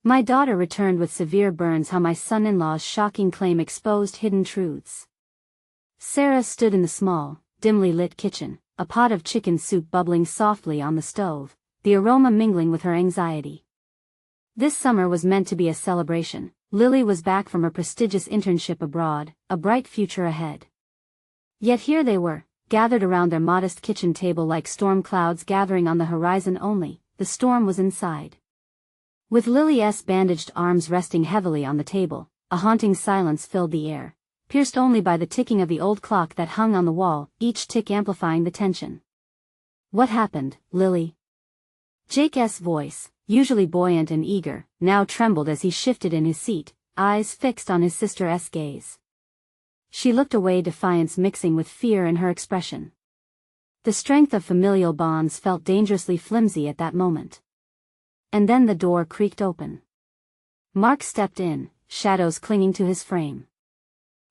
My daughter returned with severe burns. How my son-in-law's shocking claim exposed hidden truths. Sarah stood in the small, dimly lit kitchen, a pot of chicken soup bubbling softly on the stove, the aroma mingling with her anxiety. This summer was meant to be a celebration. Lily was back from her prestigious internship abroad, a bright future ahead. Yet here they were, gathered around their modest kitchen table like storm clouds gathering on the horizon. Only, the storm was inside. With Lily's bandaged arms resting heavily on the table, a haunting silence filled the air, pierced only by the ticking of the old clock that hung on the wall, each tick amplifying the tension. "What happened, Lily?" Jake's voice, usually buoyant and eager, now trembled as he shifted in his seat, eyes fixed on his sister's gaze. She looked away, defiance mixing with fear in her expression. The strength of familial bonds felt dangerously flimsy at that moment. And then the door creaked open. Mark stepped in, shadows clinging to his frame.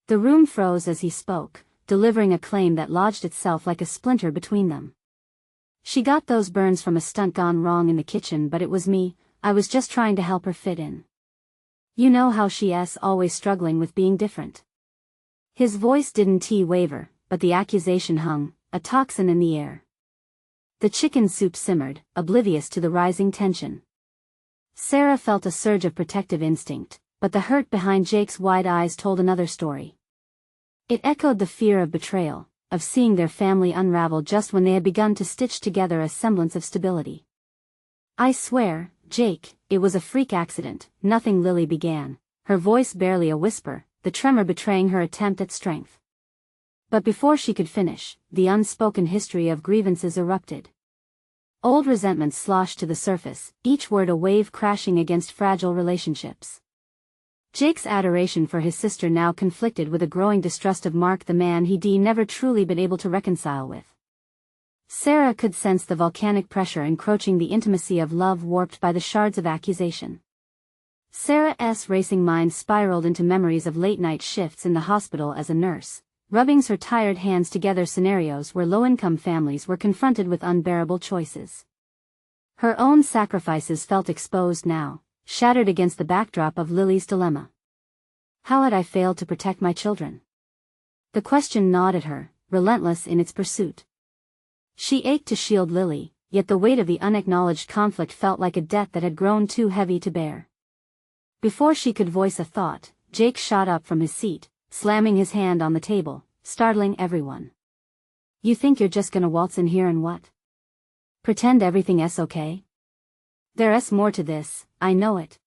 The room froze as he spoke, delivering a claim that lodged itself like a splinter between them. "She got those burns from a stunt gone wrong in the kitchen, but it was me. I was just trying to help her fit in. You know how she's always struggling with being different." His voice didn't waver, but the accusation hung, a toxin in the air. The chicken soup simmered, oblivious to the rising tension. Sarah felt a surge of protective instinct, but the hurt behind Jake's wide eyes told another story. It echoed the fear of betrayal, of seeing their family unravel just when they had begun to stitch together a semblance of stability. "I swear, Jake, it was a freak accident, nothing," Lily began, her voice barely a whisper, the tremor betraying her attempt at strength. But before she could finish, the unspoken history of grievances erupted. Old resentments sloshed to the surface, each word a wave crashing against fragile relationships. Jake's adoration for his sister now conflicted with a growing distrust of Mark, the man he'd never truly been able to reconcile with. Sarah could sense the volcanic pressure encroaching the intimacy of love warped by the shards of accusation. Sarah's racing mind spiraled into memories of late-night shifts in the hospital as a nurse, rubbing her tired hands together, scenarios where low-income families were confronted with unbearable choices. Her own sacrifices felt exposed now, shattered against the backdrop of Lily's dilemma. How had I failed to protect my children? The question gnawed at her, relentless in its pursuit. She ached to shield Lily, yet the weight of the unacknowledged conflict felt like a debt that had grown too heavy to bear. Before she could voice a thought, Jake shot up from his seat, slamming his hand on the table, startling everyone. "You think you're just gonna waltz in here and what? Pretend everything's okay? There's more to this, I know it."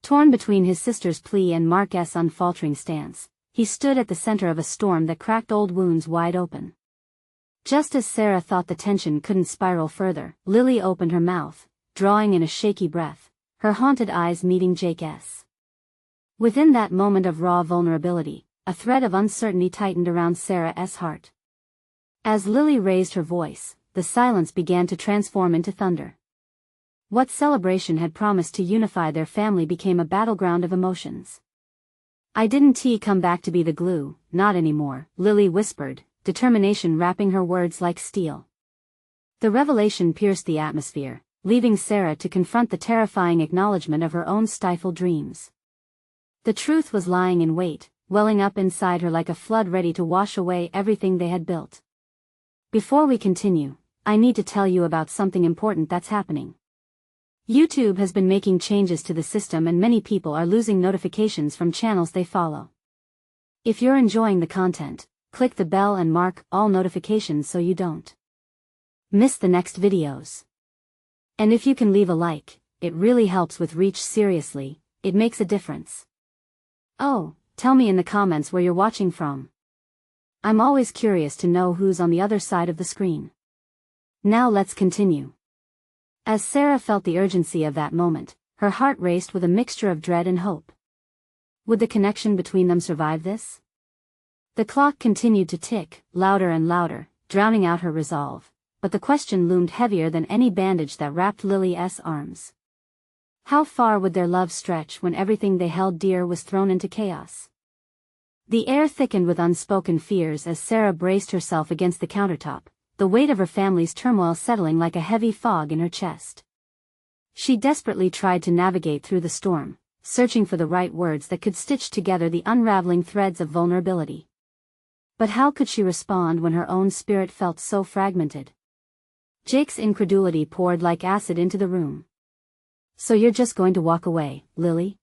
Torn between his sister's plea and Mark's unfaltering stance, he stood at the center of a storm that cracked old wounds wide open. Just as Sarah thought the tension couldn't spiral further, Lily opened her mouth, drawing in a shaky breath, her haunted eyes meeting Jake's. Within that moment of raw vulnerability, a thread of uncertainty tightened around Sarah's heart. As Lily raised her voice, the silence began to transform into thunder. What celebration had promised to unify their family became a battleground of emotions. "I didn't come back to be the glue, not anymore," Lily whispered, determination wrapping her words like steel. The revelation pierced the atmosphere, leaving Sarah to confront the terrifying acknowledgement of her own stifled dreams. The truth was lying in wait, welling up inside her like a flood ready to wash away everything they had built. "Before we continue, I need to tell you about something important that's happening. YouTube has been making changes to the system and many people are losing notifications from channels they follow. If you're enjoying the content, click the bell and mark all notifications so you don't miss the next videos. And if you can leave a like, it really helps with reach. Seriously, it makes a difference. Oh, tell me in the comments where you're watching from. I'm always curious to know who's on the other side of the screen. Now let's continue." As Sarah felt the urgency of that moment, her heart raced with a mixture of dread and hope. Would the connection between them survive this? The clock continued to tick, louder and louder, drowning out her resolve, but the question loomed heavier than any bandage that wrapped Lily's arms. How far would their love stretch when everything they held dear was thrown into chaos? The air thickened with unspoken fears as Sarah braced herself against the countertop, the weight of her family's turmoil settling like a heavy fog in her chest. She desperately tried to navigate through the storm, searching for the right words that could stitch together the unraveling threads of vulnerability. But how could she respond when her own spirit felt so fragmented? Jake's incredulity poured like acid into the room. "So you're just going to walk away, Lily?"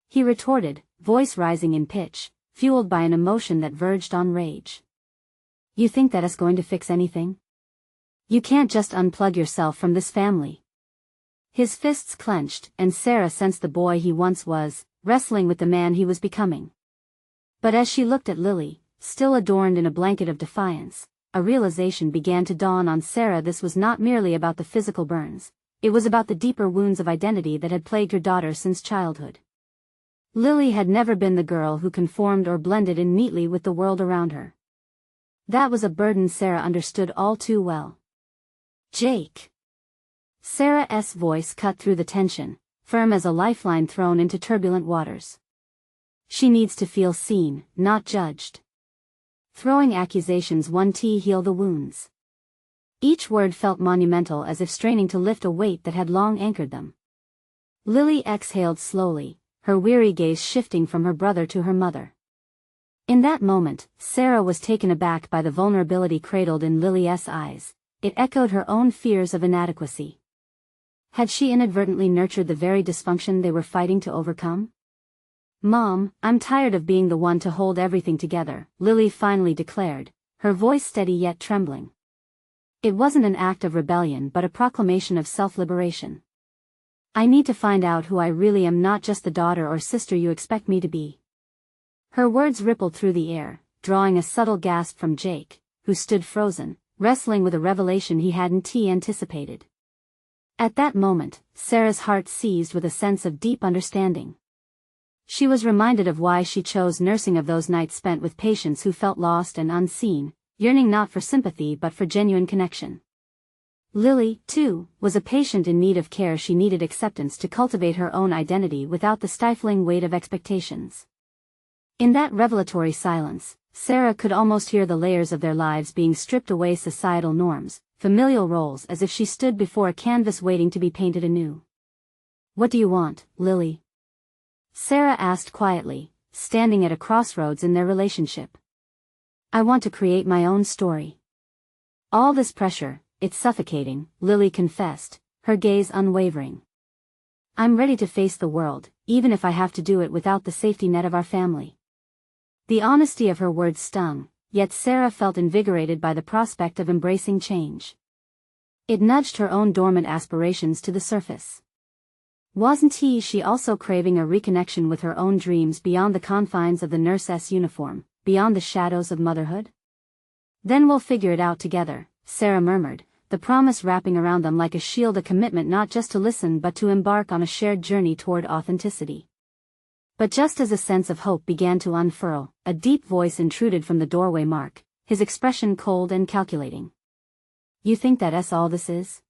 he retorted, voice rising in pitch, fueled by an emotion that verged on rage. "You think that is going to fix anything? You can't just unplug yourself from this family." His fists clenched, and Sarah sensed the boy he once was, wrestling with the man he was becoming. But as she looked at Lily, still adorned in a blanket of defiance, a realization began to dawn on Sarah. This was not merely about the physical burns, it was about the deeper wounds of identity that had plagued her daughter since childhood. Lily had never been the girl who conformed or blended in neatly with the world around her. That was a burden Sarah understood all too well. "Jake." Sarah's voice cut through the tension, firm as a lifeline thrown into turbulent waters. She needs to feel seen, not judged. Throwing accusations won't heal the wounds. Each word felt monumental, as if straining to lift a weight that had long anchored them. Lily exhaled slowly, her weary gaze shifting from her brother to her mother. In that moment, Sarah was taken aback by the vulnerability cradled in Lily's eyes. It echoed her own fears of inadequacy. Had she inadvertently nurtured the very dysfunction they were fighting to overcome? "Mom, I'm tired of being the one to hold everything together," Lily finally declared, her voice steady yet trembling. It wasn't an act of rebellion but a proclamation of self-liberation. "I need to find out who I really am, not just the daughter or sister you expect me to be." Her words rippled through the air, drawing a subtle gasp from Jake, who stood frozen, wrestling with a revelation he hadn't anticipated. At that moment, Sarah's heart seized with a sense of deep understanding. She was reminded of why she chose nursing, of those nights spent with patients who felt lost and unseen, yearning not for sympathy but for genuine connection. Lily, too, was a patient in need of care. She needed acceptance to cultivate her own identity without the stifling weight of expectations. In that revelatory silence, Sarah could almost hear the layers of their lives being stripped away, societal norms, familial roles, as if she stood before a canvas waiting to be painted anew. "What do you want, Lily?" Sarah asked quietly, standing at a crossroads in their relationship. "I want to create my own story." "All this pressure, it's suffocating," Lily confessed, her gaze unwavering. "I'm ready to face the world, even if I have to do it without the safety net of our family." The honesty of her words stung, yet Sarah felt invigorated by the prospect of embracing change. It nudged her own dormant aspirations to the surface. Wasn't she also craving a reconnection with her own dreams beyond the confines of the nurse's uniform, beyond the shadows of motherhood? "Then we'll figure it out together," Sarah murmured, the promise wrapping around them like a shield, a commitment not just to listen but to embark on a shared journey toward authenticity. But just as a sense of hope began to unfurl, a deep voice intruded from the doorway. Mark, his expression cold and calculating. "You think that's all this is?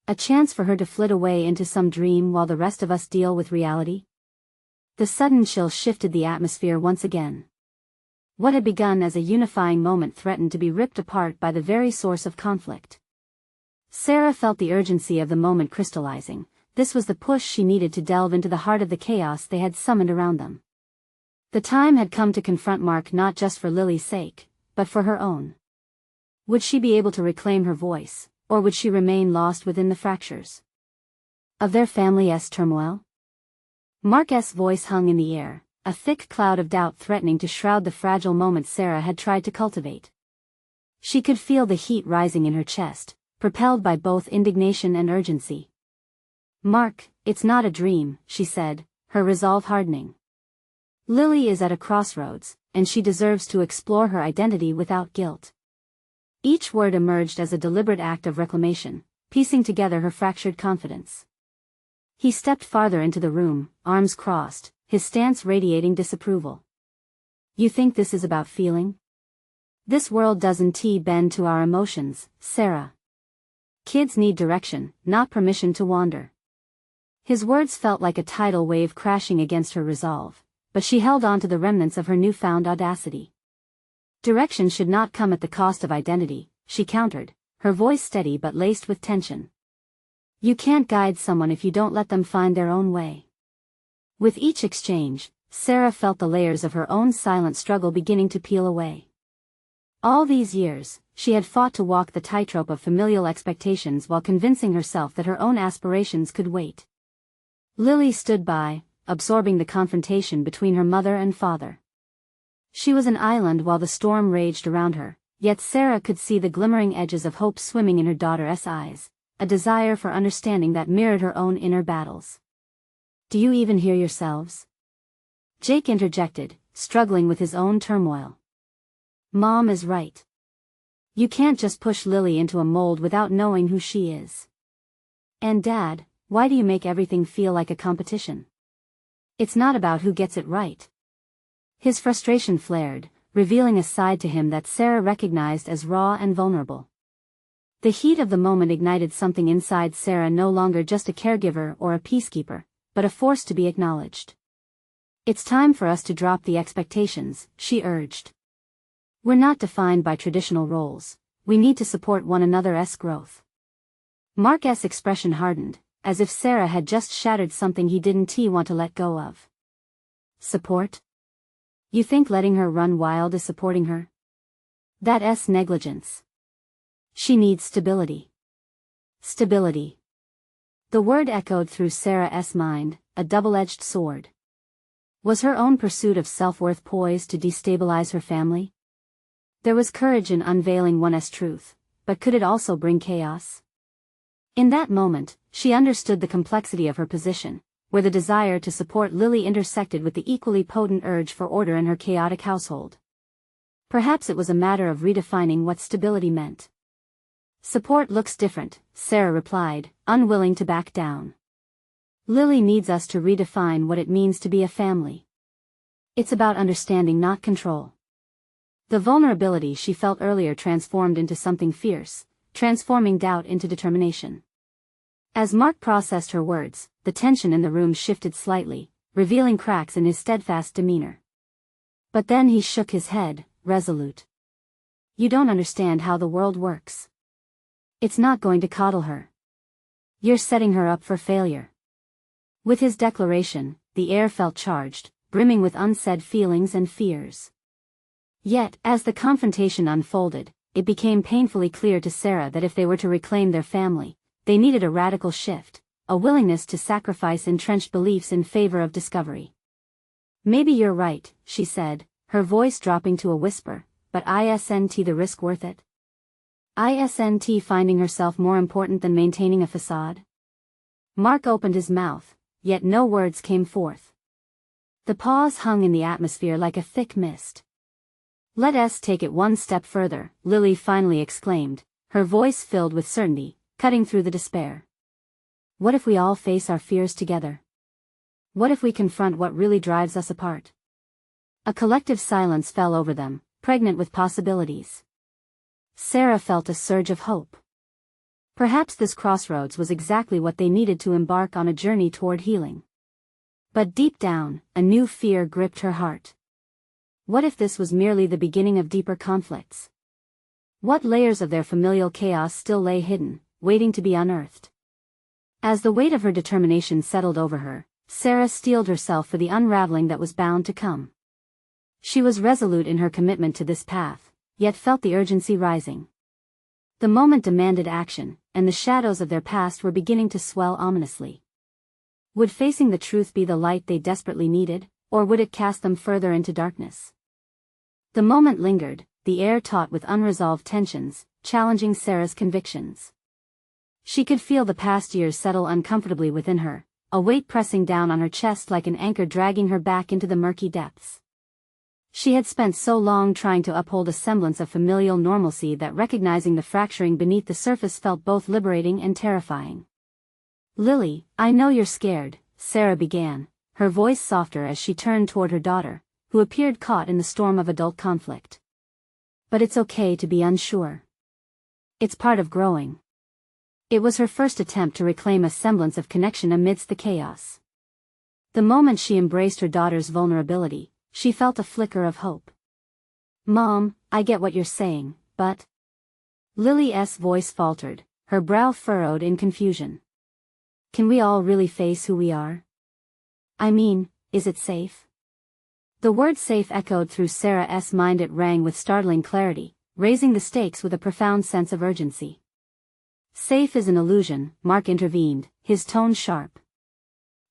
A chance for her to flit away into some dream while the rest of us deal with reality?" The sudden chill shifted the atmosphere once again. What had begun as a unifying moment threatened to be ripped apart by the very source of conflict. Sarah felt the urgency of the moment crystallizing. This was the push she needed to delve into the heart of the chaos they had summoned around them. The time had come to confront Mark, not just for Lily's sake, but for her own. Would she be able to reclaim her voice, or would she remain lost within the fractures of their family's turmoil? Mark's voice hung in the air, a thick cloud of doubt threatening to shroud the fragile moment Sarah had tried to cultivate. She could feel the heat rising in her chest, propelled by both indignation and urgency. "Mark, it's not a dream," she said, her resolve hardening. "Lily is at a crossroads, and she deserves to explore her identity without guilt." Each word emerged as a deliberate act of reclamation, piecing together her fractured confidence. He stepped farther into the room, arms crossed, his stance radiating disapproval. "You think this is about feeling? This world doesn't bend to our emotions, Sarah. Kids need direction, not permission to wander." His words felt like a tidal wave crashing against her resolve, but she held on to the remnants of her newfound audacity. "Direction should not come at the cost of identity," she countered, her voice steady but laced with tension. You can't guide someone if you don't let them find their own way. With each exchange, Sarah felt the layers of her own silent struggle beginning to peel away. All these years, she had fought to walk the tightrope of familial expectations while convincing herself that her own aspirations could wait. Lily stood by, absorbing the confrontation between her mother and father. She was an island while the storm raged around her, yet Sarah could see the glimmering edges of hope swimming in her daughter's eyes, a desire for understanding that mirrored her own inner battles. "Do you even hear yourselves?" Jake interjected, struggling with his own turmoil. "Mom is right. You can't just push Lily into a mold without knowing who she is. And Dad, why do you make everything feel like a competition? It's not about who gets it right." His frustration flared, revealing a side to him that Sarah recognized as raw and vulnerable. The heat of the moment ignited something inside Sarah, no longer just a caregiver or a peacekeeper, but a force to be acknowledged. "It's time for us to drop the expectations," she urged. "We're not defined by traditional roles. We need to support one another's growth." Mark's expression hardened, as if Sarah had just shattered something he didn't want to let go of. "Support? You think letting her run wild is supporting her? That's negligence. She needs stability." Stability. The word echoed through Sarah's mind, a double-edged sword. Was her own pursuit of self-worth poised to destabilize her family? There was courage in unveiling one's truth, but could it also bring chaos? In that moment, she understood the complexity of her position, where the desire to support Lily intersected with the equally potent urge for order in her chaotic household. Perhaps it was a matter of redefining what stability meant. "Support looks different," Sarah replied, unwilling to back down. "Lily needs us to redefine what it means to be a family. It's about understanding, not control." The vulnerability she felt earlier transformed into something fierce, transforming doubt into determination. As Mark processed her words, the tension in the room shifted slightly, revealing cracks in his steadfast demeanor. But then he shook his head, resolute. "You don't understand how the world works. It's not going to coddle her. You're setting her up for failure." With his declaration, the air felt charged, brimming with unsaid feelings and fears. Yet, as the confrontation unfolded, it became painfully clear to Sarah that if they were to reclaim their family, they needed a radical shift, a willingness to sacrifice entrenched beliefs in favor of discovery. "Maybe you're right," she said, her voice dropping to a whisper, "but isn't the risk worth it? Isn't finding herself more important than maintaining a facade?" Mark opened his mouth, yet no words came forth. The pause hung in the atmosphere like a thick mist. "Let us take it one step further," Lily finally exclaimed, her voice filled with certainty, cutting through the despair. "What if we all face our fears together? What if we confront what really drives us apart?" A collective silence fell over them, pregnant with possibilities. Sarah felt a surge of hope. Perhaps this crossroads was exactly what they needed to embark on a journey toward healing. But deep down, a new fear gripped her heart. What if this was merely the beginning of deeper conflicts? What layers of their familial chaos still lay hidden, waiting to be unearthed? As the weight of her determination settled over her, Sarah steeled herself for the unraveling that was bound to come. She was resolute in her commitment to this path, yet felt the urgency rising. The moment demanded action, and the shadows of their past were beginning to swell ominously. Would facing the truth be the light they desperately needed, or would it cast them further into darkness? The moment lingered, the air taut with unresolved tensions, challenging Sarah's convictions. She could feel the past years settle uncomfortably within her, a weight pressing down on her chest like an anchor dragging her back into the murky depths. She had spent so long trying to uphold a semblance of familial normalcy that recognizing the fracturing beneath the surface felt both liberating and terrifying. "Lily, I know you're scared," Sarah began, her voice softer as she turned toward her daughter, who appeared caught in the storm of adult conflict. "But it's okay to be unsure. It's part of growing." It was her first attempt to reclaim a semblance of connection amidst the chaos. The moment she embraced her daughter's vulnerability, she felt a flicker of hope. "Mom, I get what you're saying, but..." Lily's voice faltered, her brow furrowed in confusion. Can we all really face who we are? I mean, is it safe? The word safe echoed through Sarah's mind. It rang with startling clarity, raising the stakes with a profound sense of urgency. Safe is an illusion, Mark intervened, his tone sharp.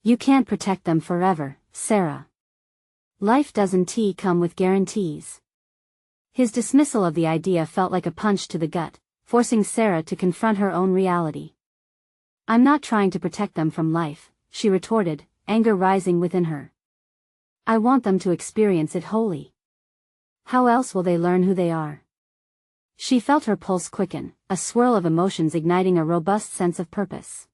You can't protect them forever, Sarah. Life doesn't come with guarantees. His dismissal of the idea felt like a punch to the gut, forcing Sarah to confront her own reality. I'm not trying to protect them from life, she retorted, anger rising within her. I want them to experience it wholly. How else will they learn who they are? She felt her pulse quicken, a swirl of emotions igniting a robust sense of purpose.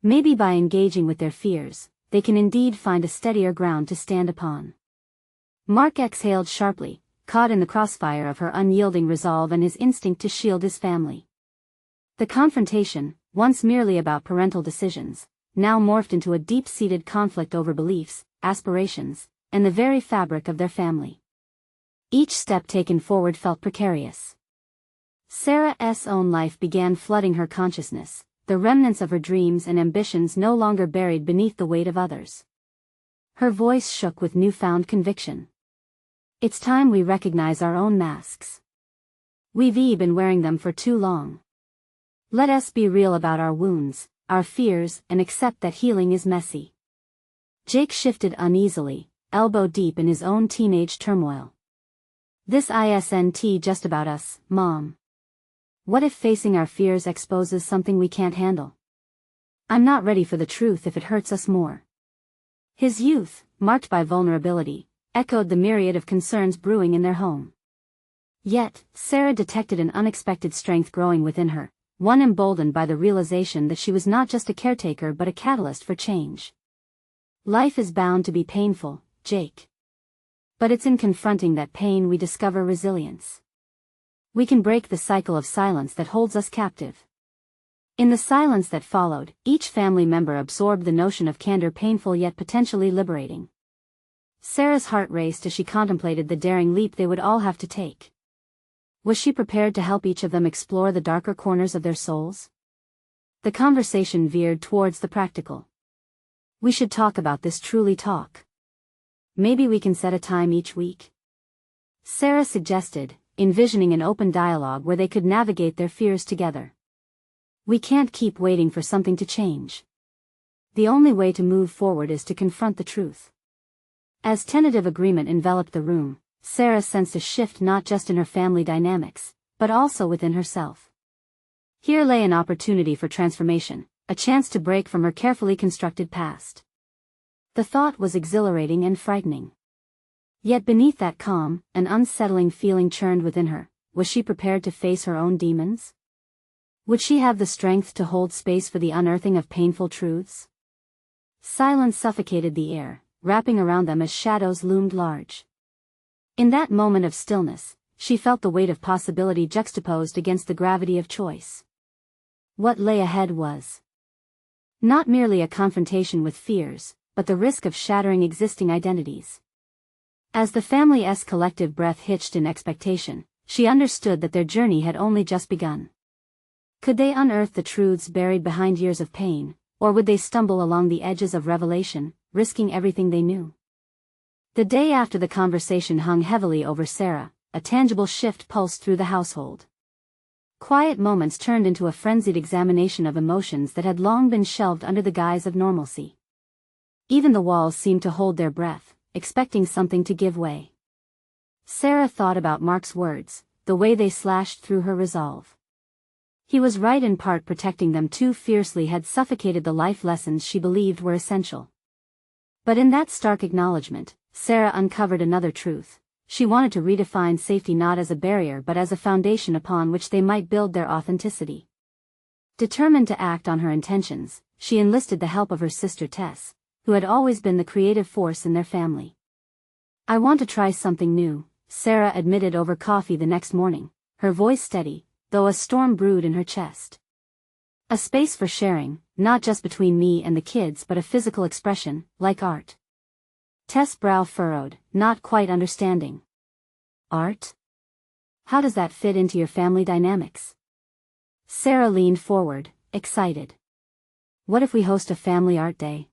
Maybe by engaging with their fears, they can indeed find a steadier ground to stand upon. Mark exhaled sharply, caught in the crossfire of her unyielding resolve and his instinct to shield his family. The confrontation, once merely about parental decisions, now morphed into a deep-seated conflict over beliefs, aspirations, and the very fabric of their family. Each step taken forward felt precarious. Sarah's own life began flooding her consciousness, the remnants of her dreams and ambitions no longer buried beneath the weight of others. Her voice shook with newfound conviction. It's time we recognize our own masks. We've been wearing them for too long. Let us be real about our wounds, our fears, and accept that healing is messy. Jake shifted uneasily, elbow deep in his own teenage turmoil. This isn't just about us, Mom. What if facing our fears exposes something we can't handle? I'm not ready for the truth if it hurts us more. His youth, marked by vulnerability, echoed the myriad of concerns brewing in their home. Yet, Sarah detected an unexpected strength growing within her, one emboldened by the realization that she was not just a caretaker but a catalyst for change. Life is bound to be painful, Jake. But it's in confronting that pain we discover resilience. We can break the cycle of silence that holds us captive. In the silence that followed, each family member absorbed the notion of candor, painful yet potentially liberating. Sarah's heart raced as she contemplated the daring leap they would all have to take. Was she prepared to help each of them explore the darker corners of their souls? The conversation veered towards the practical. We should talk about this, truly talk. Maybe we can set a time each week? Sarah suggested, envisioning an open dialogue where they could navigate their fears together. We can't keep waiting for something to change. The only way to move forward is to confront the truth. As tentative agreement enveloped the room, Sarah sensed a shift not just in her family dynamics, but also within herself. Here lay an opportunity for transformation, a chance to break from her carefully constructed past. The thought was exhilarating and frightening. Yet beneath that calm, an unsettling feeling churned within her. Was she prepared to face her own demons? Would she have the strength to hold space for the unearthing of painful truths? Silence suffocated the air, wrapping around them as shadows loomed large. In that moment of stillness, she felt the weight of possibility juxtaposed against the gravity of choice. What lay ahead was not merely a confrontation with fears, but the risk of shattering existing identities. As the family's collective breath hitched in expectation, she understood that their journey had only just begun. Could they unearth the truths buried behind years of pain, or would they stumble along the edges of revelation, risking everything they knew? The day after the conversation hung heavily over Sarah, a tangible shift pulsed through the household. Quiet moments turned into a frenzied examination of emotions that had long been shelved under the guise of normalcy. Even the walls seemed to hold their breath, expecting something to give way. Sarah thought about Mark's words, the way they slashed through her resolve. He was right, in part protecting them too fiercely had suffocated the life lessons she believed were essential. But in that stark acknowledgement, Sarah uncovered another truth. She wanted to redefine safety not as a barrier but as a foundation upon which they might build their authenticity. Determined to act on her intentions, she enlisted the help of her sister Tess, who had always been the creative force in their family. I want to try something new, Sarah admitted over coffee the next morning, her voice steady, though a storm brewed in her chest. A space for sharing, not just between me and the kids but a physical expression, like art. Tess' brow furrowed, not quite understanding. Art? How does that fit into your family dynamics? Sarah leaned forward, excited. What if we host a family art day?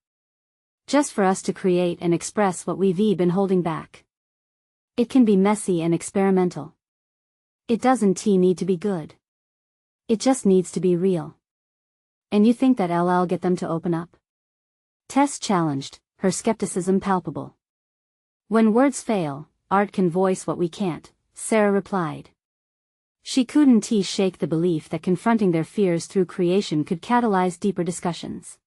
Just for us to create and express what we've been holding back. It can be messy and experimental. It doesn't need to be good. It just needs to be real. And you think that I'll get them to open up? Tess challenged, her skepticism palpable. When words fail, art can voice what we can't, Sarah replied. She couldn't shake the belief that confronting their fears through creation could catalyze deeper discussions.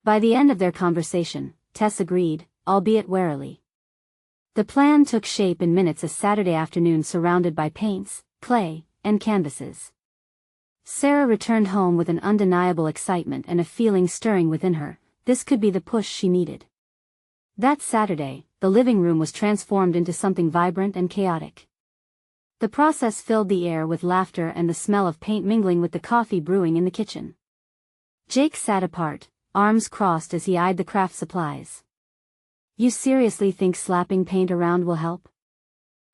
By the end of their conversation, Tess agreed, albeit warily. The plan took shape in minutes a Saturday afternoon surrounded by paints, clay, and canvases. Sarah returned home with an undeniable excitement and a feeling stirring within her. This could be the push she needed. That Saturday, the living room was transformed into something vibrant and chaotic. The process filled the air with laughter and the smell of paint mingling with the coffee brewing in the kitchen. Jake sat apart, arms crossed as he eyed the craft supplies. You seriously think slapping paint around will help?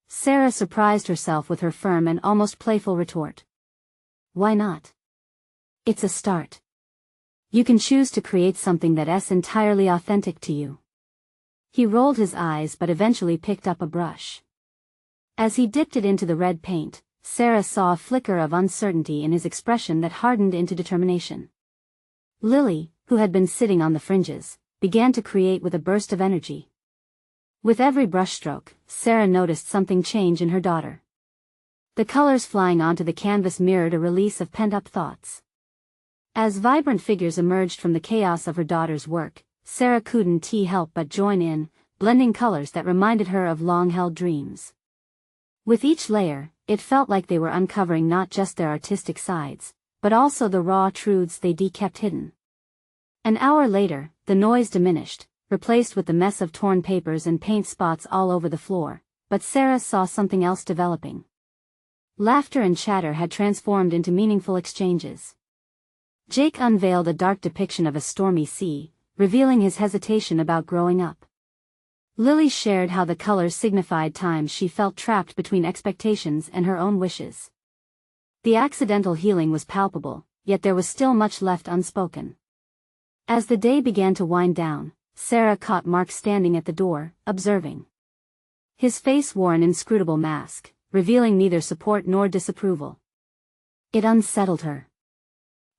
Sarah surprised herself with her firm and almost playful retort. Why not? It's a start. You can choose to create something that's entirely authentic to you. He rolled his eyes but eventually picked up a brush. As he dipped it into the red paint, Sarah saw a flicker of uncertainty in his expression that hardened into determination. Lily, who had been sitting on the fringes, began to create with a burst of energy. With every brushstroke, Sarah noticed something change in her daughter. The colors flying onto the canvas mirrored a release of pent-up thoughts. As vibrant figures emerged from the chaos of her daughter's work, Sarah couldn't help but join in, blending colors that reminded her of long-held dreams. With each layer, it felt like they were uncovering not just their artistic sides, but also the raw truths they kept hidden. An hour later, the noise diminished, replaced with the mess of torn papers and paint spots all over the floor, but Sarah saw something else developing. Laughter and chatter had transformed into meaningful exchanges. Jake unveiled a dark depiction of a stormy sea, revealing his hesitation about growing up. Lily shared how the colors signified times she felt trapped between expectations and her own wishes. The accidental healing was palpable, yet there was still much left unspoken. As the day began to wind down, Sarah caught Mark standing at the door, observing. His face wore an inscrutable mask, revealing neither support nor disapproval. It unsettled her.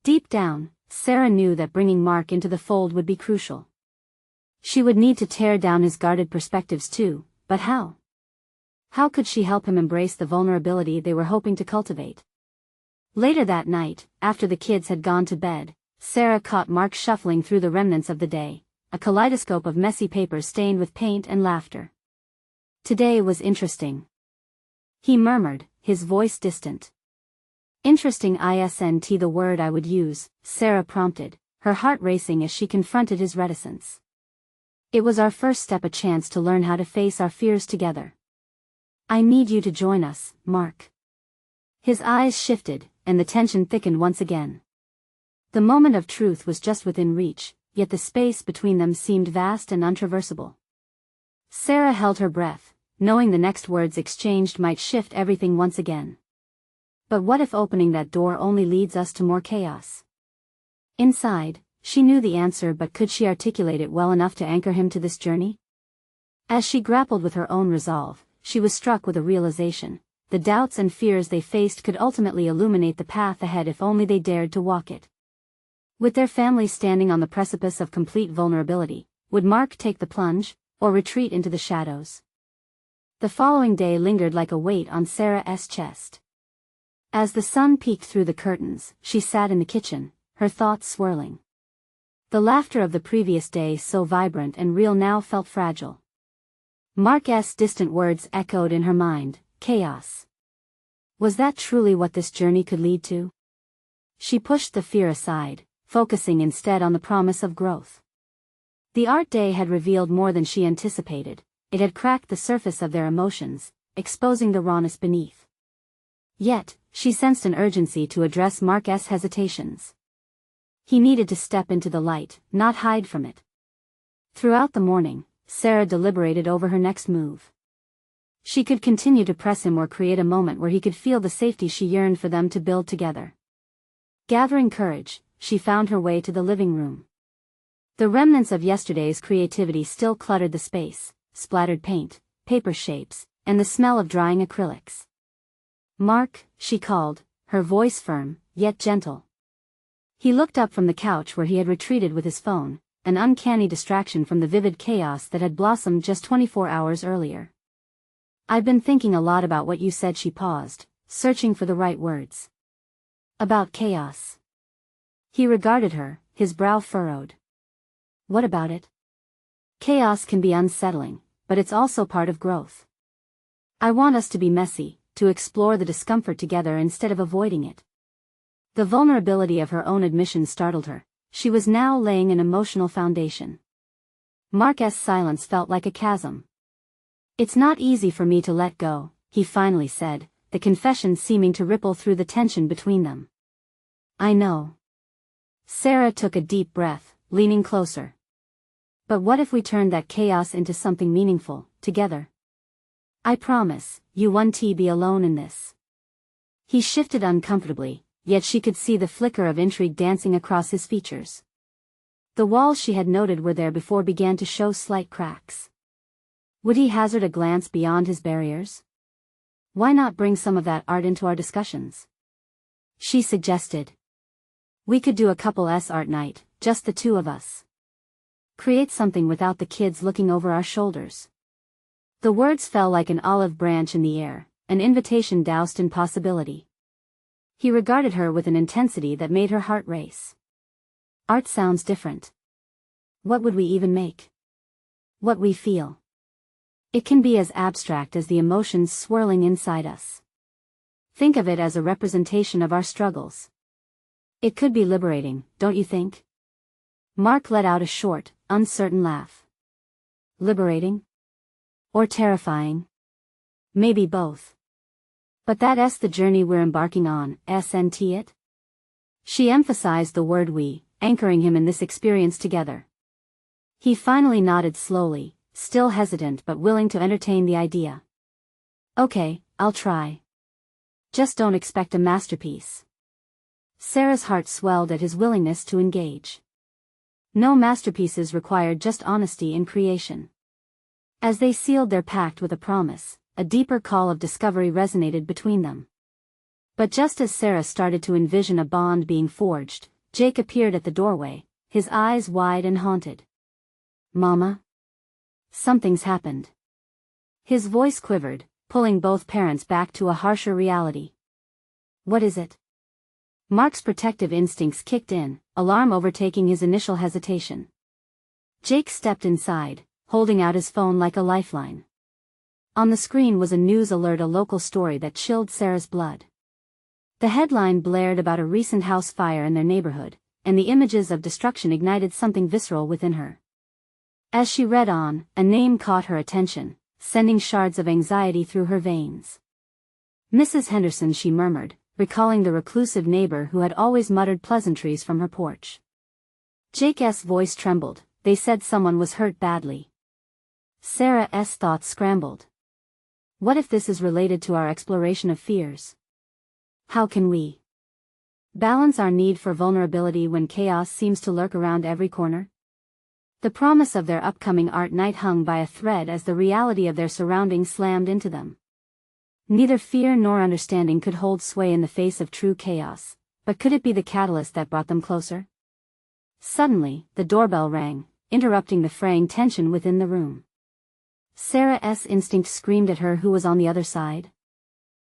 Deep down, Sarah knew that bringing Mark into the fold would be crucial. She would need to tear down his guarded perspectives too, but how? How could she help him embrace the vulnerability they were hoping to cultivate? Later that night, after the kids had gone to bed, Sarah caught Mark shuffling through the remnants of the day, a kaleidoscope of messy papers stained with paint and laughter. Today was interesting, he murmured, his voice distant. Interesting isn't the word I would use, Sarah prompted, her heart racing as she confronted his reticence. It was our first step, a chance to learn how to face our fears together. I need you to join us, Mark. His eyes shifted, and the tension thickened once again. The moment of truth was just within reach, yet the space between them seemed vast and untraversable. Sarah held her breath, knowing the next words exchanged might shift everything once again. But what if opening that door only leads us to more chaos? Inside, she knew the answer, but could she articulate it well enough to anchor him to this journey? As she grappled with her own resolve, she was struck with a realization. The doubts and fears they faced could ultimately illuminate the path ahead if only they dared to walk it. With their family standing on the precipice of complete vulnerability, would Mark take the plunge, or retreat into the shadows? The following day lingered like a weight on Sarah's chest. As the sun peeked through the curtains, she sat in the kitchen, her thoughts swirling. The laughter of the previous day, so vibrant and real, now felt fragile. Mark's distant words echoed in her mind, chaos. Was that truly what this journey could lead to? She pushed the fear aside, focusing instead on the promise of growth. The art day had revealed more than she anticipated. It had cracked the surface of their emotions, exposing the rawness beneath. Yet, she sensed an urgency to address Mark's hesitations. He needed to step into the light, not hide from it. Throughout the morning, Sarah deliberated over her next move. She could continue to press him or create a moment where he could feel the safety she yearned for them to build together. Gathering courage, she found her way to the living room. The remnants of yesterday's creativity still cluttered the space, splattered paint, paper shapes, and the smell of drying acrylics. "Mark," she called, her voice firm, yet gentle. He looked up from the couch where he had retreated with his phone, an uncanny distraction from the vivid chaos that had blossomed just 24 hours earlier. "I've been thinking a lot about what you said." She paused, searching for the right words. "About chaos." He regarded her, his brow furrowed. "What about it?" "Chaos can be unsettling, but it's also part of growth. I want us to be messy, to explore the discomfort together instead of avoiding it." The vulnerability of her own admission startled her. She was now laying an emotional foundation. Mark's silence felt like a chasm. "It's not easy for me to let go," he finally said, the confession seeming to ripple through the tension between them. "I know." Sarah took a deep breath, leaning closer. "But what if we turned that chaos into something meaningful, together? I promise, you won't be alone in this." He shifted uncomfortably, yet she could see the flicker of intrigue dancing across his features. The walls she had noted were there before began to show slight cracks. Would he hazard a glance beyond his barriers? "Why not bring some of that art into our discussions?" she suggested. "We could do a couples art night, just the two of us. Create something without the kids looking over our shoulders." The words fell like an olive branch in the air, an invitation doused in possibility. He regarded her with an intensity that made her heart race. "Art sounds different. What would we even make? What we feel. It can be as abstract as the emotions swirling inside us. Think of it as a representation of our struggles. It could be liberating, don't you think?" Mark let out a short, uncertain laugh. "Liberating? Or terrifying? Maybe both. But that's the journey we're embarking on, isn't it?" She emphasized the word we, anchoring him in this experience together. He finally nodded slowly, still hesitant but willing to entertain the idea. "Okay, I'll try. Just don't expect a masterpiece." Sarah's heart swelled at his willingness to engage. No masterpieces required just honesty in creation. As they sealed their pact with a promise, a deeper call of discovery resonated between them. But just as Sarah started to envision a bond being forged, Jake appeared at the doorway, his eyes wide and haunted. "Mama? Something's happened." His voice quivered, pulling both parents back to a harsher reality. "What is it?" Mark's protective instincts kicked in, alarm overtaking his initial hesitation. Jake stepped inside, holding out his phone like a lifeline. On the screen was a news alert, a local story that chilled Sarah's blood. The headline blared about a recent house fire in their neighborhood, and the images of destruction ignited something visceral within her. As she read on, a name caught her attention, sending shards of anxiety through her veins. "Mrs. Henderson," she murmured, recalling the reclusive neighbor who had always muttered pleasantries from her porch. Jake's voice trembled. "They said someone was hurt badly." Sarah's thoughts scrambled. What if this is related to our exploration of fears? How can we balance our need for vulnerability when chaos seems to lurk around every corner? The promise of their upcoming art night hung by a thread as the reality of their surroundings slammed into them. Neither fear nor understanding could hold sway in the face of true chaos, but could it be the catalyst that brought them closer? Suddenly, the doorbell rang, interrupting the fraying tension within the room. Sarah's instinct screamed at her who was on the other side.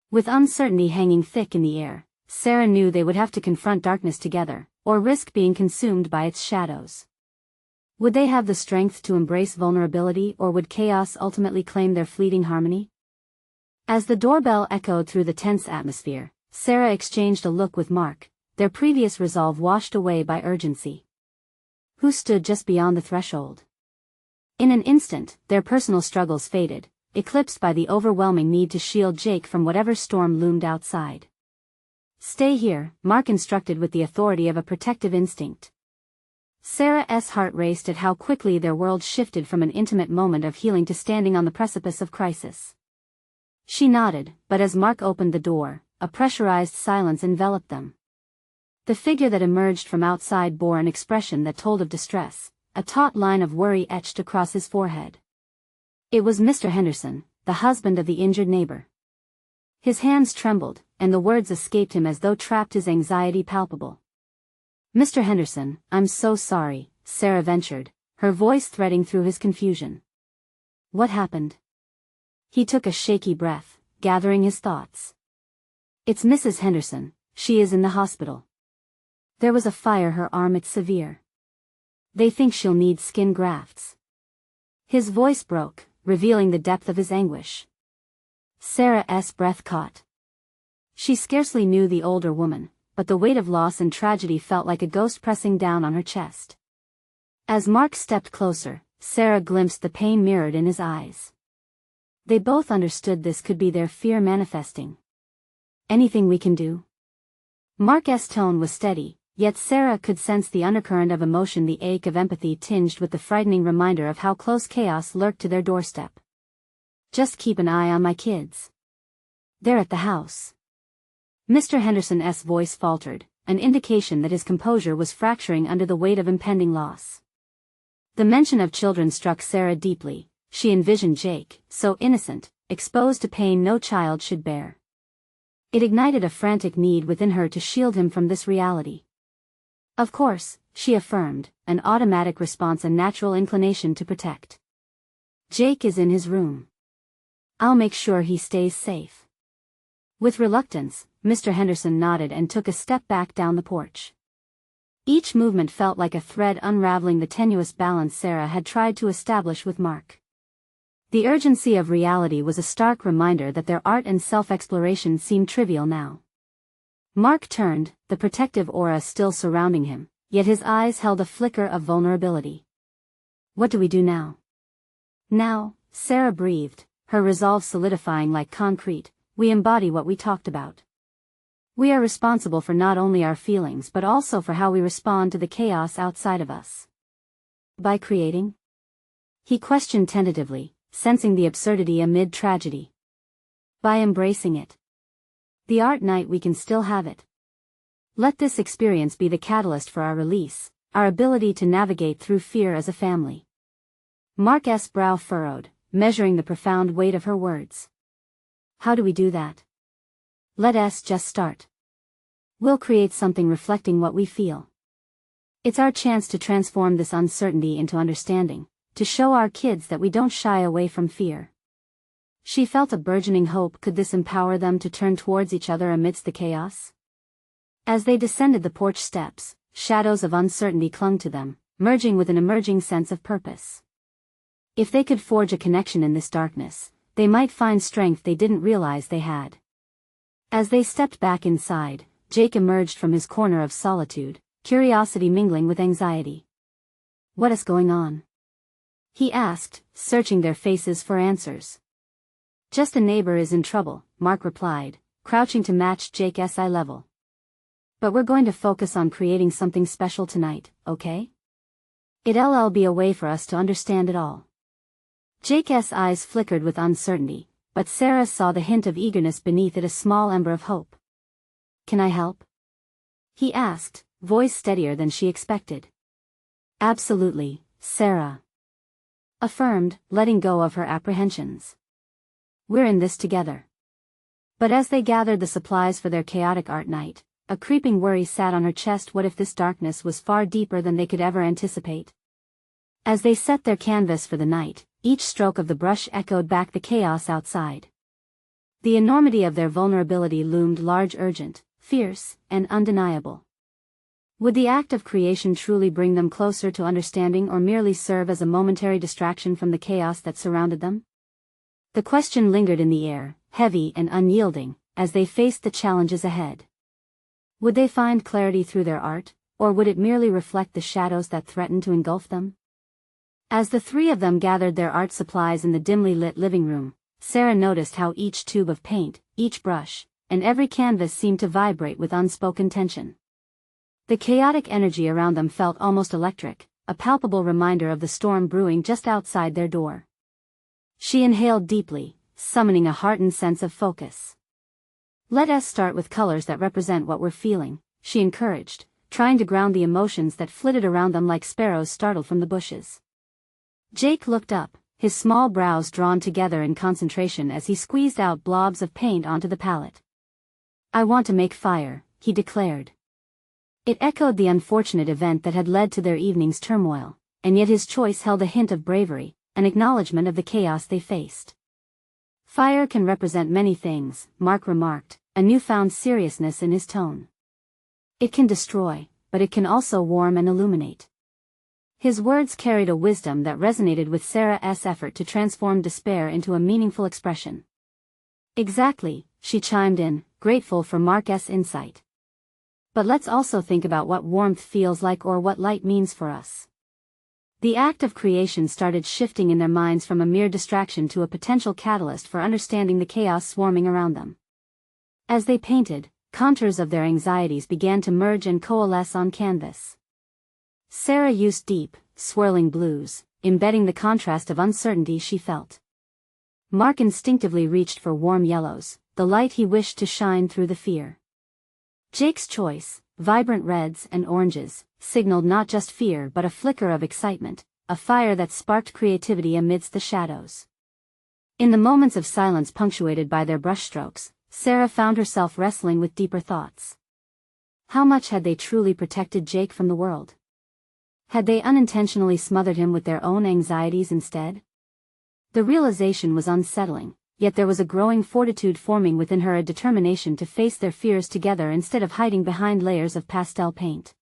With uncertainty hanging thick in the air, Sarah knew they would have to confront darkness together, or risk being consumed by its shadows. Would they have the strength to embrace vulnerability, or would chaos ultimately claim their fleeting harmony? As the doorbell echoed through the tense atmosphere, Sarah exchanged a look with Mark, their previous resolve washed away by urgency. Who stood just beyond the threshold? In an instant, their personal struggles faded, eclipsed by the overwhelming need to shield Jake from whatever storm loomed outside. "Stay here," Mark instructed with the authority of a protective instinct. Sarah's heart raced at how quickly their world shifted from an intimate moment of healing to standing on the precipice of crisis. She nodded, but as Mark opened the door, a pressurized silence enveloped them. The figure that emerged from outside bore an expression that told of distress, a taut line of worry etched across his forehead. It was Mr. Henderson, the husband of the injured neighbor. His hands trembled, and the words escaped him as though trapped, his anxiety palpable. "Mr. Henderson, I'm so sorry," Sarah ventured, her voice threading through his confusion. "What happened?" He took a shaky breath, gathering his thoughts. "It's Mrs. Henderson, she is in the hospital. There was a fire, her arm, it's severe. They think she'll need skin grafts." His voice broke, revealing the depth of his anguish. Sarah's breath caught. She scarcely knew the older woman, but the weight of loss and tragedy felt like a ghost pressing down on her chest. As Mark stepped closer, Sarah glimpsed the pain mirrored in his eyes. They both understood this could be their fear manifesting. "Anything we can do?" Mark's tone was steady, yet Sarah could sense the undercurrent of emotion, the ache of empathy tinged with the frightening reminder of how close chaos lurked to their doorstep. "Just keep an eye on my kids. They're at the house." Mr. Henderson's voice faltered, an indication that his composure was fracturing under the weight of impending loss. The mention of children struck Sarah deeply. She envisioned Jake, so innocent, exposed to pain no child should bear. It ignited a frantic need within her to shield him from this reality. "Of course," she affirmed, an automatic response, a natural inclination to protect. "Jake is in his room. I'll make sure he stays safe." With reluctance, Mr. Henderson nodded and took a step back down the porch. Each movement felt like a thread unraveling the tenuous balance Sarah had tried to establish with Mark. The urgency of reality was a stark reminder that their art and self-exploration seemed trivial now. Mark turned, the protective aura still surrounding him, yet his eyes held a flicker of vulnerability. "What do we do now?" "Now," Sarah breathed, her resolve solidifying like concrete, "we embody what we talked about. We are responsible for not only our feelings but also for how we respond to the chaos outside of us." "By creating?" he questioned tentatively, sensing the absurdity amid tragedy. "By embracing it. The art night, we can still have it. Let this experience be the catalyst for our release, our ability to navigate through fear as a family." Mark's brow furrowed, measuring the profound weight of her words. "How do we do that?" "Let us just start. We'll create something reflecting what we feel. It's our chance to transform this uncertainty into understanding, to show our kids that we don't shy away from fear." She felt a burgeoning hope. Could this empower them to turn towards each other amidst the chaos? As they descended the porch steps, shadows of uncertainty clung to them, merging with an emerging sense of purpose. If they could forge a connection in this darkness, they might find strength they didn't realize they had. As they stepped back inside, Jake emerged from his corner of solitude, curiosity mingling with anxiety. "What is going on?" he asked, searching their faces for answers. "Just a neighbor is in trouble," Mark replied, crouching to match Jake's eye level. "But we're going to focus on creating something special tonight, okay? It'll be a way for us to understand it all." Jake's eyes flickered with uncertainty, but Sarah saw the hint of eagerness beneath it, a small ember of hope. "Can I help?" he asked, voice steadier than she expected. "Absolutely, Sarah," affirmed, letting go of her apprehensions. "We're in this together." But as they gathered the supplies for their chaotic art night, a creeping worry sat on her chest. What if this darkness was far deeper than they could ever anticipate? As they set their canvas for the night, each stroke of the brush echoed back the chaos outside. The enormity of their vulnerability loomed large, urgent, fierce, and undeniable. Would the act of creation truly bring them closer to understanding, or merely serve as a momentary distraction from the chaos that surrounded them? The question lingered in the air, heavy and unyielding, as they faced the challenges ahead. Would they find clarity through their art, or would it merely reflect the shadows that threatened to engulf them? As the three of them gathered their art supplies in the dimly lit living room, Sarah noticed how each tube of paint, each brush, and every canvas seemed to vibrate with unspoken tension. The chaotic energy around them felt almost electric, a palpable reminder of the storm brewing just outside their door. She inhaled deeply, summoning a heartened sense of focus. "Let us start with colors that represent what we're feeling," she encouraged, trying to ground the emotions that flitted around them like sparrows startled from the bushes. Jake looked up, his small brows drawn together in concentration as he squeezed out blobs of paint onto the palette. "I want to make fire," he declared. It echoed the unfortunate event that had led to their evening's turmoil, and yet his choice held a hint of bravery, an acknowledgement of the chaos they faced. "Fire can represent many things," Mark remarked, a newfound seriousness in his tone. "It can destroy, but it can also warm and illuminate." His words carried a wisdom that resonated with Sarah's effort to transform despair into a meaningful expression. "Exactly," she chimed in, grateful for Mark's insight. "But let's also think about what warmth feels like or what light means for us." The act of creation started shifting in their minds from a mere distraction to a potential catalyst for understanding the chaos swarming around them. As they painted, contours of their anxieties began to merge and coalesce on canvas. Sarah used deep, swirling blues, embedding the contrast of uncertainty she felt. Mark instinctively reached for warm yellows, the light he wished to shine through the fear. Jake's choice, vibrant reds and oranges, signaled not just fear but a flicker of excitement, a fire that sparked creativity amidst the shadows. In the moments of silence punctuated by their brushstrokes, Sarah found herself wrestling with deeper thoughts. How much had they truly protected Jake from the world? Had they unintentionally smothered him with their own anxieties instead? The realization was unsettling, yet there was a growing fortitude forming within her, a determination to face their fears together instead of hiding behind layers of pastel paint.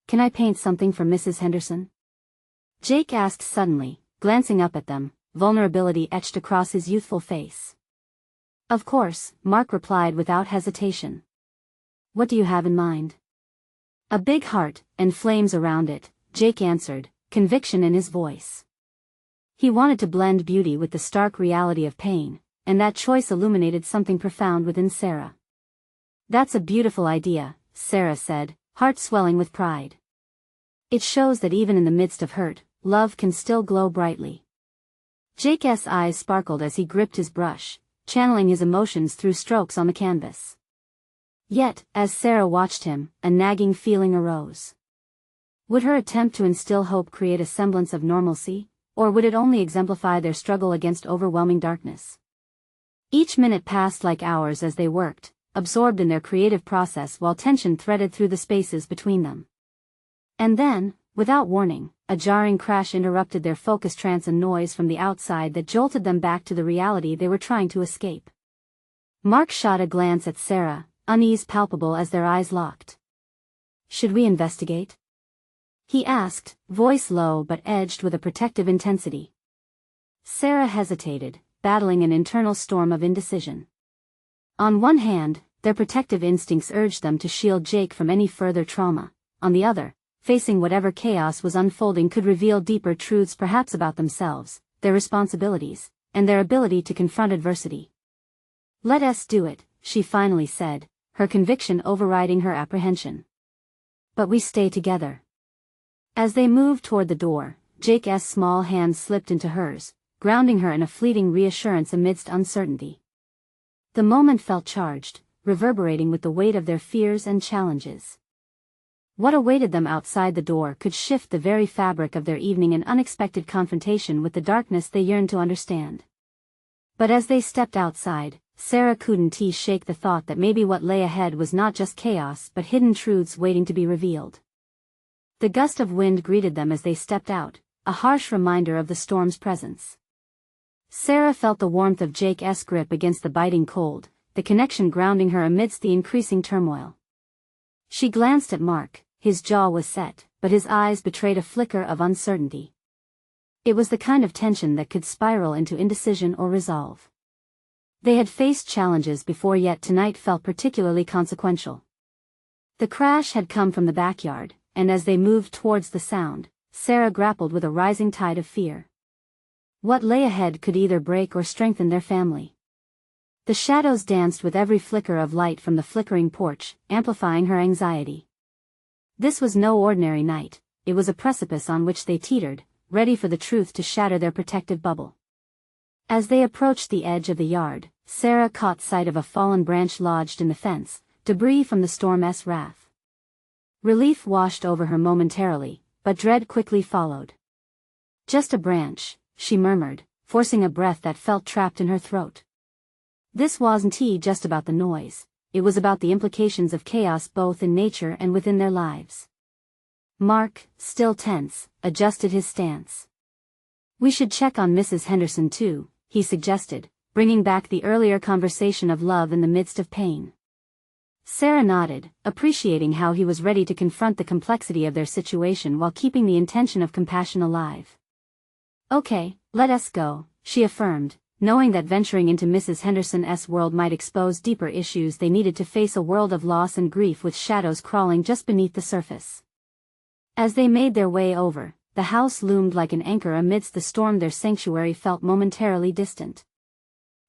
"Can I paint something for Mrs. Henderson?" Jake asked suddenly, glancing up at them, vulnerability etched across his youthful face. "Of course," Mark replied without hesitation. "What do you have in mind?" "A big heart, and flames around it," Jake answered, conviction in his voice. He wanted to blend beauty with the stark reality of pain, and that choice illuminated something profound within Sarah. "That's a beautiful idea," Sarah said, heart swelling with pride. "It shows that even in the midst of hurt, love can still glow brightly." Jake's eyes sparkled as he gripped his brush, channeling his emotions through strokes on the canvas. Yet, as Sarah watched him, a nagging feeling arose. Would her attempt to instill hope create a semblance of normalcy, or would it only exemplify their struggle against overwhelming darkness? Each minute passed like hours as they worked, absorbed in their creative process while tension threaded through the spaces between them. And then, without warning, a jarring crash interrupted their focused trance, a noise from the outside that jolted them back to the reality they were trying to escape. Mark shot a glance at Sarah, unease palpable as their eyes locked. "Should we investigate?" he asked, voice low but edged with a protective intensity. Sarah hesitated, battling an internal storm of indecision. On one hand, their protective instincts urged them to shield Jake from any further trauma. On the other, facing whatever chaos was unfolding could reveal deeper truths, perhaps about themselves, their responsibilities, and their ability to confront adversity. "Let us do it," she finally said, her conviction overriding her apprehension. "But we stay together." As they moved toward the door, Jake's small hand slipped into hers, grounding her in a fleeting reassurance amidst uncertainty. The moment felt charged, reverberating with the weight of their fears and challenges. What awaited them outside the door could shift the very fabric of their evening, an unexpected confrontation with the darkness they yearned to understand. But as they stepped outside, Sarah couldn't shake the thought that maybe what lay ahead was not just chaos but hidden truths waiting to be revealed. The gust of wind greeted them as they stepped out, a harsh reminder of the storm's presence. Sarah felt the warmth of Jake's grip against the biting cold, the connection grounding her amidst the increasing turmoil. She glanced at Mark, his jaw was set, but his eyes betrayed a flicker of uncertainty. It was the kind of tension that could spiral into indecision or resolve. They had faced challenges before, yet tonight felt particularly consequential. The crash had come from the backyard, and as they moved towards the sound, Sarah grappled with a rising tide of fear. What lay ahead could either break or strengthen their family. The shadows danced with every flicker of light from the flickering porch, amplifying her anxiety. This was no ordinary night, it was a precipice on which they teetered, ready for the truth to shatter their protective bubble. As they approached the edge of the yard, Sarah caught sight of a fallen branch lodged in the fence, debris from the storm's wrath. Relief washed over her momentarily, but dread quickly followed. "Just a branch," she murmured, forcing a breath that felt trapped in her throat. This wasn't just about the noise, it was about the implications of chaos both in nature and within their lives. Mark, still tense, adjusted his stance. "We should check on Mrs. Henderson too," he suggested, bringing back the earlier conversation of love in the midst of pain. Sarah nodded, appreciating how he was ready to confront the complexity of their situation while keeping the intention of compassion alive. "Okay, let us go," she affirmed, knowing that venturing into Mrs. Henderson's world might expose deeper issues. They needed to face a world of loss and grief with shadows crawling just beneath the surface. As they made their way over, the house loomed like an anchor amidst the storm. Their sanctuary felt momentarily distant.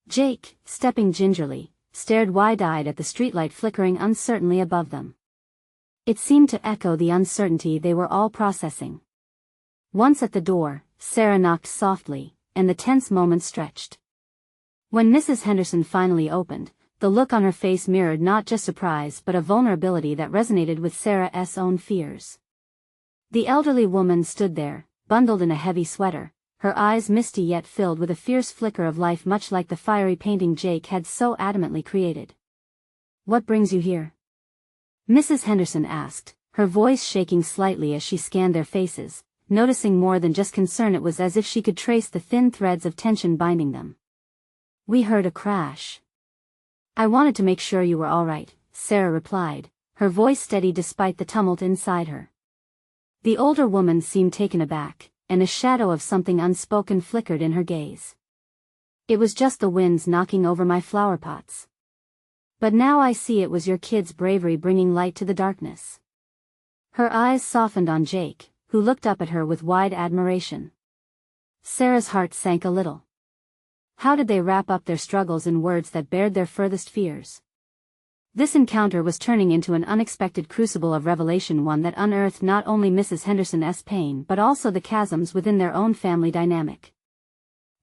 Jake, stepping gingerly, stared wide-eyed at the streetlight flickering uncertainly above them. It seemed to echo the uncertainty they were all processing. Once at the door, Sarah knocked softly, and the tense moment stretched. When Mrs. Henderson finally opened, the look on her face mirrored not just surprise but a vulnerability that resonated with Sarah's own fears. The elderly woman stood there, bundled in a heavy sweater, her eyes misty yet filled with a fierce flicker of life, much like the fiery painting Jake had so adamantly created. "What brings you here?" Mrs. Henderson asked, her voice shaking slightly as she scanned their faces, noticing more than just concern. It was as if she could trace the thin threads of tension binding them. "We heard a crash. I wanted to make sure you were all right," Sarah replied, her voice steady despite the tumult inside her. The older woman seemed taken aback, and a shadow of something unspoken flickered in her gaze. "It was just the winds knocking over my flower pots. But now I see it was your kids' bravery bringing light to the darkness." Her eyes softened on Jake, who looked up at her with wide admiration. Sarah's heart sank a little. How did they wrap up their struggles in words that bared their furthest fears? This encounter was turning into an unexpected crucible of revelation, one that unearthed not only Mrs. Henderson's pain but also the chasms within their own family dynamic.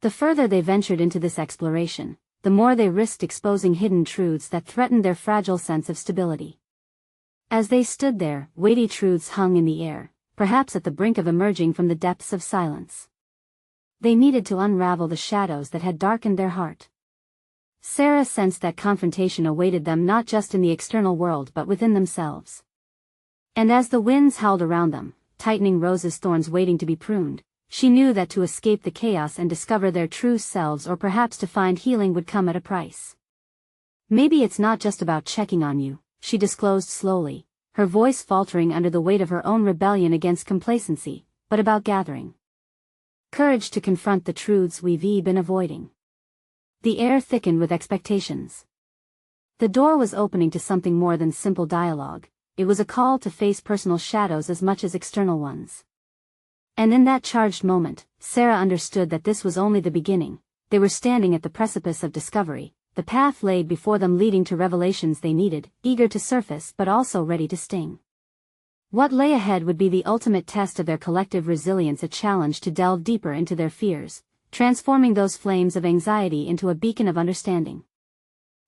The further they ventured into this exploration, the more they risked exposing hidden truths that threatened their fragile sense of stability. As they stood there, weighty truths hung in the air, perhaps at the brink of emerging from the depths of silence. They needed to unravel the shadows that had darkened their heart. Sarah sensed that confrontation awaited them not just in the external world but within themselves. And as the winds howled around them, tightening roses' thorns waiting to be pruned, she knew that to escape the chaos and discover their true selves, or perhaps to find healing, would come at a price. "Maybe it's not just about checking on you," she disclosed slowly, her voice faltering under the weight of her own rebellion against complacency, "but about gathering courage to confront the truths we've been avoiding." The air thickened with expectations. The door was opening to something more than simple dialogue. It was a call to face personal shadows as much as external ones. And in that charged moment, Sarah understood that this was only the beginning. They were standing at the precipice of discovery, the path laid before them leading to revelations they needed, eager to surface but also ready to sting. What lay ahead would be the ultimate test of their collective resilience, a challenge to delve deeper into their fears, transforming those flames of anxiety into a beacon of understanding.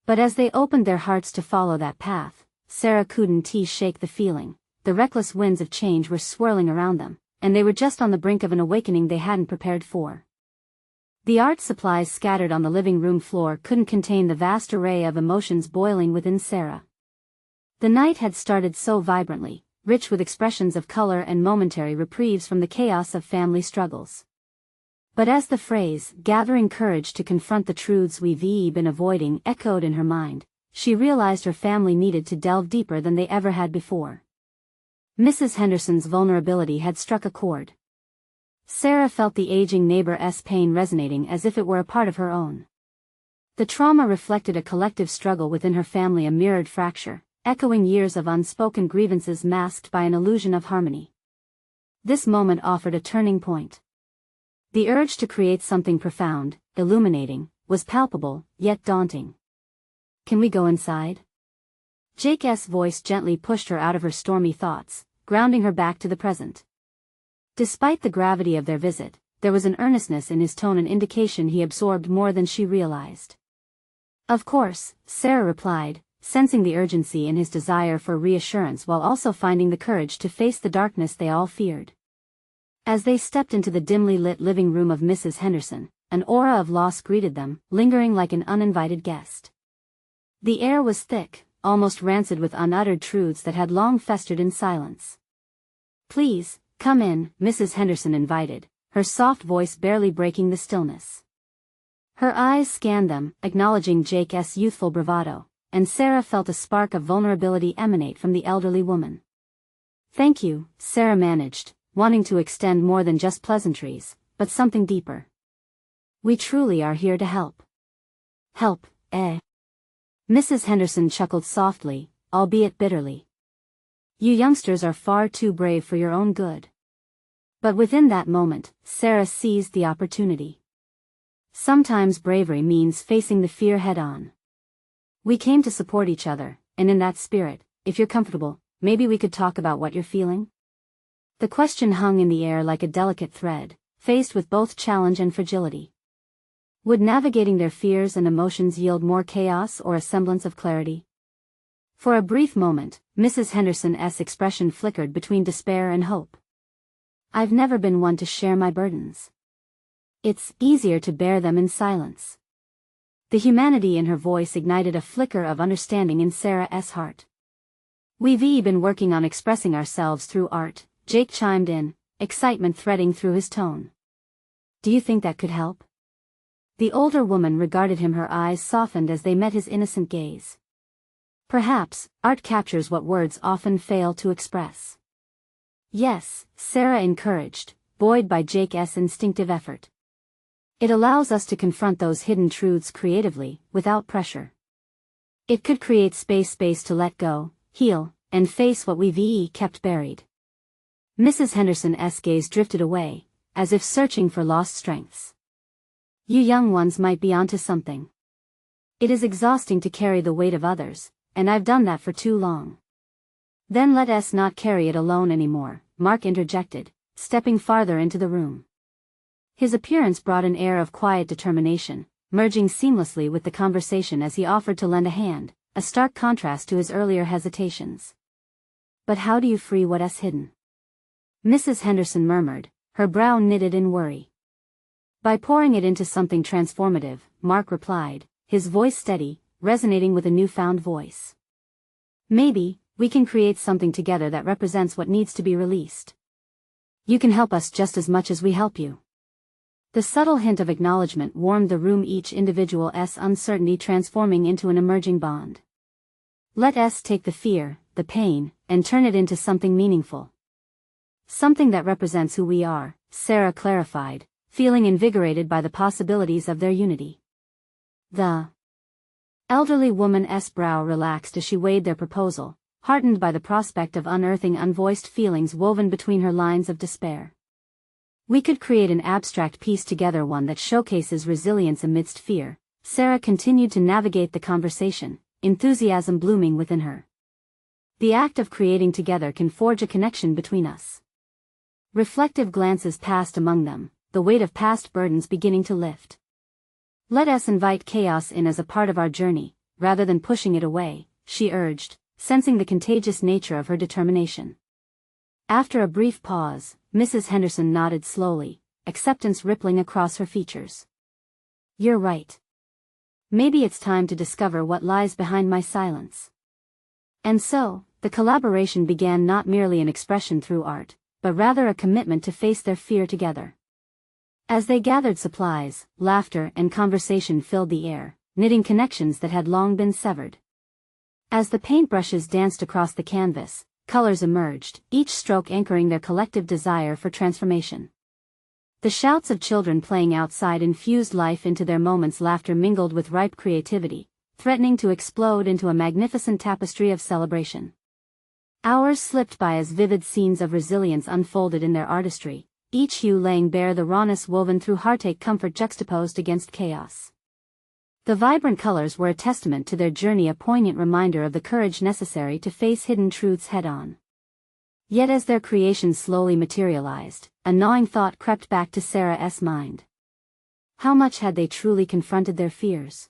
But as they opened their hearts to follow that path, Sarah couldn't shake the feeling. The reckless winds of change were swirling around them, and they were just on the brink of an awakening they hadn't prepared for. The art supplies scattered on the living room floor couldn't contain the vast array of emotions boiling within Sarah. The night had started so vibrantly, rich with expressions of color and momentary reprieves from the chaos of family struggles. But as the phrase, "gathering courage to confront the truths we've been avoiding," echoed in her mind, she realized her family needed to delve deeper than they ever had before. Mrs. Henderson's vulnerability had struck a chord. Sarah felt the aging neighbor's pain resonating as if it were a part of her own. The trauma reflected a collective struggle within her family, a mirrored fracture, echoing years of unspoken grievances masked by an illusion of harmony. This moment offered a turning point. The urge to create something profound, illuminating, was palpable, yet daunting. "Can we go inside?" Jake's voice gently pushed her out of her stormy thoughts, grounding her back to the present. Despite the gravity of their visit, there was an earnestness in his tone, an indication he absorbed more than she realized. "Of course," Sarah replied, sensing the urgency in his desire for reassurance while also finding the courage to face the darkness they all feared. As they stepped into the dimly lit living room of Mrs. Henderson, an aura of loss greeted them, lingering like an uninvited guest. The air was thick, almost rancid with unuttered truths that had long festered in silence. "Please, come in," Mrs. Henderson invited, her soft voice barely breaking the stillness. Her eyes scanned them, acknowledging Jake's youthful bravado, and Sarah felt a spark of vulnerability emanate from the elderly woman. "Thank you," Sarah managed, wanting to extend more than just pleasantries, but something deeper. "We truly are here to help." "Help, eh?" Mrs. Henderson chuckled softly, albeit bitterly. "You youngsters are far too brave for your own good." But within that moment, Sarah seized the opportunity. Sometimes bravery means facing the fear head-on. "We came to support each other, and in that spirit, if you're comfortable, maybe we could talk about what you're feeling?" The question hung in the air like a delicate thread, faced with both challenge and fragility. Would navigating their fears and emotions yield more chaos or a semblance of clarity? For a brief moment, Mrs. Henderson's expression flickered between despair and hope. "I've never been one to share my burdens. It's easier to bear them in silence." The humanity in her voice ignited a flicker of understanding in Sarah's heart. "We've been working on expressing ourselves through art," Jake chimed in, excitement threading through his tone. "Do you think that could help?" The older woman regarded him, her eyes softened as they met his innocent gaze. "Perhaps, art captures what words often fail to express." "Yes," Sarah encouraged, buoyed by Jake's instinctive effort. "It allows us to confront those hidden truths creatively, without pressure. It could create space to let go, heal, and face what we've kept buried." Mrs. Henderson's gaze drifted away, as if searching for lost strengths. "You young ones might be onto something. It is exhausting to carry the weight of others, and I've done that for too long." "Then let us not carry it alone anymore," Mark interjected, stepping farther into the room. His appearance brought an air of quiet determination, merging seamlessly with the conversation as he offered to lend a hand, a stark contrast to his earlier hesitations. "But how do you free what's hidden?" Mrs. Henderson murmured, her brow knitted in worry. "By pouring it into something transformative," Mark replied, his voice steady, resonating with a newfound voice. "Maybe, we can create something together that represents what needs to be released. You can help us just as much as we help you." The subtle hint of acknowledgement warmed the room, each individual's uncertainty transforming into an emerging bond. "Let us take the fear, the pain, and turn it into something meaningful. Something that represents who we are," Sarah clarified, feeling invigorated by the possibilities of their unity. The elderly woman's brow relaxed as she weighed their proposal, heartened by the prospect of unearthing unvoiced feelings woven between her lines of despair. "We could create an abstract piece together, one that showcases resilience amidst fear." Sarah continued to navigate the conversation, enthusiasm blooming within her. "The act of creating together can forge a connection between us." Reflective glances passed among them, the weight of past burdens beginning to lift. "Let us invite chaos in as a part of our journey, rather than pushing it away," she urged, sensing the contagious nature of her determination. After a brief pause, Mrs. Henderson nodded slowly, acceptance rippling across her features. "You're right. Maybe it's time to discover what lies behind my silence." And so, the collaboration began, not merely an expression through art, but rather a commitment to face their fear together. As they gathered supplies, laughter and conversation filled the air, knitting connections that had long been severed. As the paintbrushes danced across the canvas, colors emerged, each stroke anchoring their collective desire for transformation. The shouts of children playing outside infused life into their moments, laughter mingled with ripe creativity, threatening to explode into a magnificent tapestry of celebration. Hours slipped by as vivid scenes of resilience unfolded in their artistry, each hue laying bare the rawness woven through heartache, comfort juxtaposed against chaos. The vibrant colors were a testament to their journey, a poignant reminder of the courage necessary to face hidden truths head-on. Yet as their creations slowly materialized, a gnawing thought crept back to Sarah's mind. How much had they truly confronted their fears?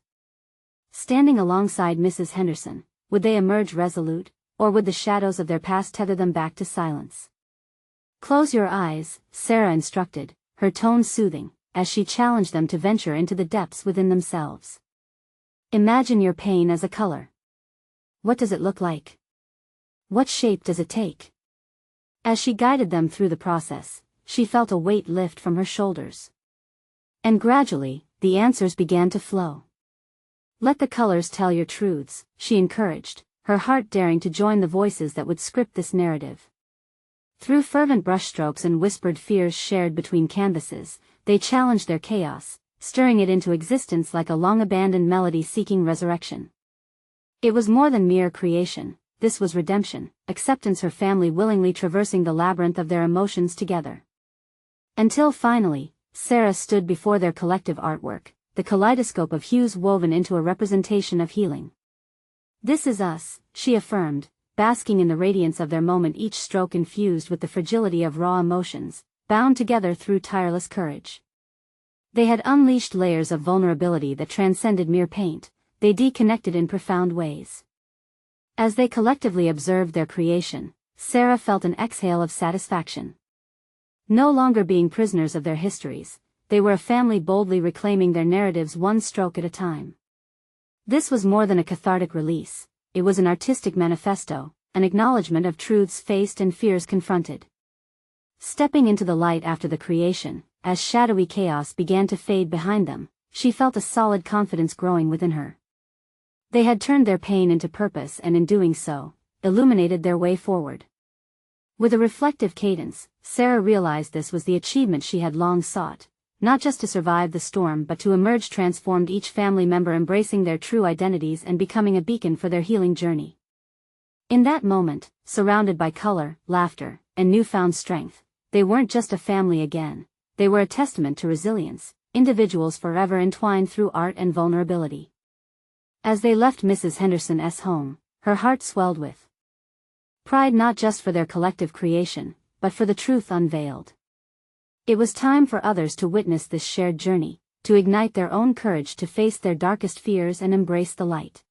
Standing alongside Mrs. Henderson, Would they emerge resolute, or would the shadows of their past tether them back to silence? Close your eyes, Sarah instructed, her tone soothing, as she challenged them to venture into the depths within themselves. Imagine your pain as a color. What does it look like? What shape does it take? As she guided them through the process, she felt a weight lift from her shoulders. And gradually, the answers began to flow. Let the colors tell your truths, she encouraged, her heart daring to join the voices that would script this narrative. Through fervent brushstrokes and whispered fears shared between canvases, they challenged their chaos, stirring it into existence like a long-abandoned melody seeking resurrection. It was more than mere creation, this was redemption, acceptance, her family willingly traversing the labyrinth of their emotions together. Until finally, Sarah stood before their collective artwork, the kaleidoscope of hues woven into a representation of healing. This is us, she affirmed, basking in the radiance of their moment, each stroke infused with the fragility of raw emotions, bound together through tireless courage. They had unleashed layers of vulnerability that transcended mere paint, they deconnected in profound ways. As they collectively observed their creation, Sarah felt an exhale of satisfaction. No longer being prisoners of their histories, they were a family boldly reclaiming their narratives one stroke at a time. This was more than a cathartic release, it was an artistic manifesto, an acknowledgement of truths faced and fears confronted. Stepping into the light after the creation, as shadowy chaos began to fade behind them, she felt a solid confidence growing within her. They had turned their pain into purpose and in doing so, illuminated their way forward. With a reflective cadence, Sarah realized this was the achievement she had long sought, not just to survive the storm but to emerge transformed, each family member embracing their true identities and becoming a beacon for their healing journey. In that moment, surrounded by color, laughter, and newfound strength, they weren't just a family again, they were a testament to resilience, individuals forever entwined through art and vulnerability. As they left Mrs. Henderson's home, her heart swelled with pride, not just for their collective creation, but for the truth unveiled. It was time for others to witness this shared journey, to ignite their own courage to face their darkest fears and embrace the light.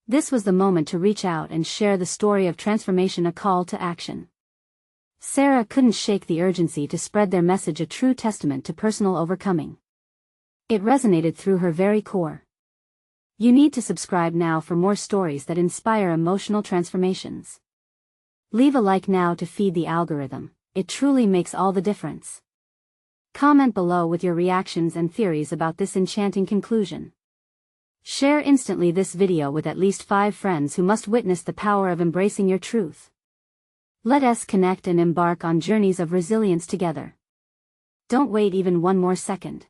This was the moment to reach out and share the story of transformation, a call to action. Sarah couldn't shake the urgency to spread their message, a true testament to personal overcoming. It resonated through her very core. You need to subscribe now for more stories that inspire emotional transformations. Leave a like now to feed the algorithm, it truly makes all the difference. Comment below with your reactions and theories about this enchanting conclusion. Share instantly this video with at least 5 friends who must witness the power of embracing your truth. Let us connect and embark on journeys of resilience together. Don't wait even one more second.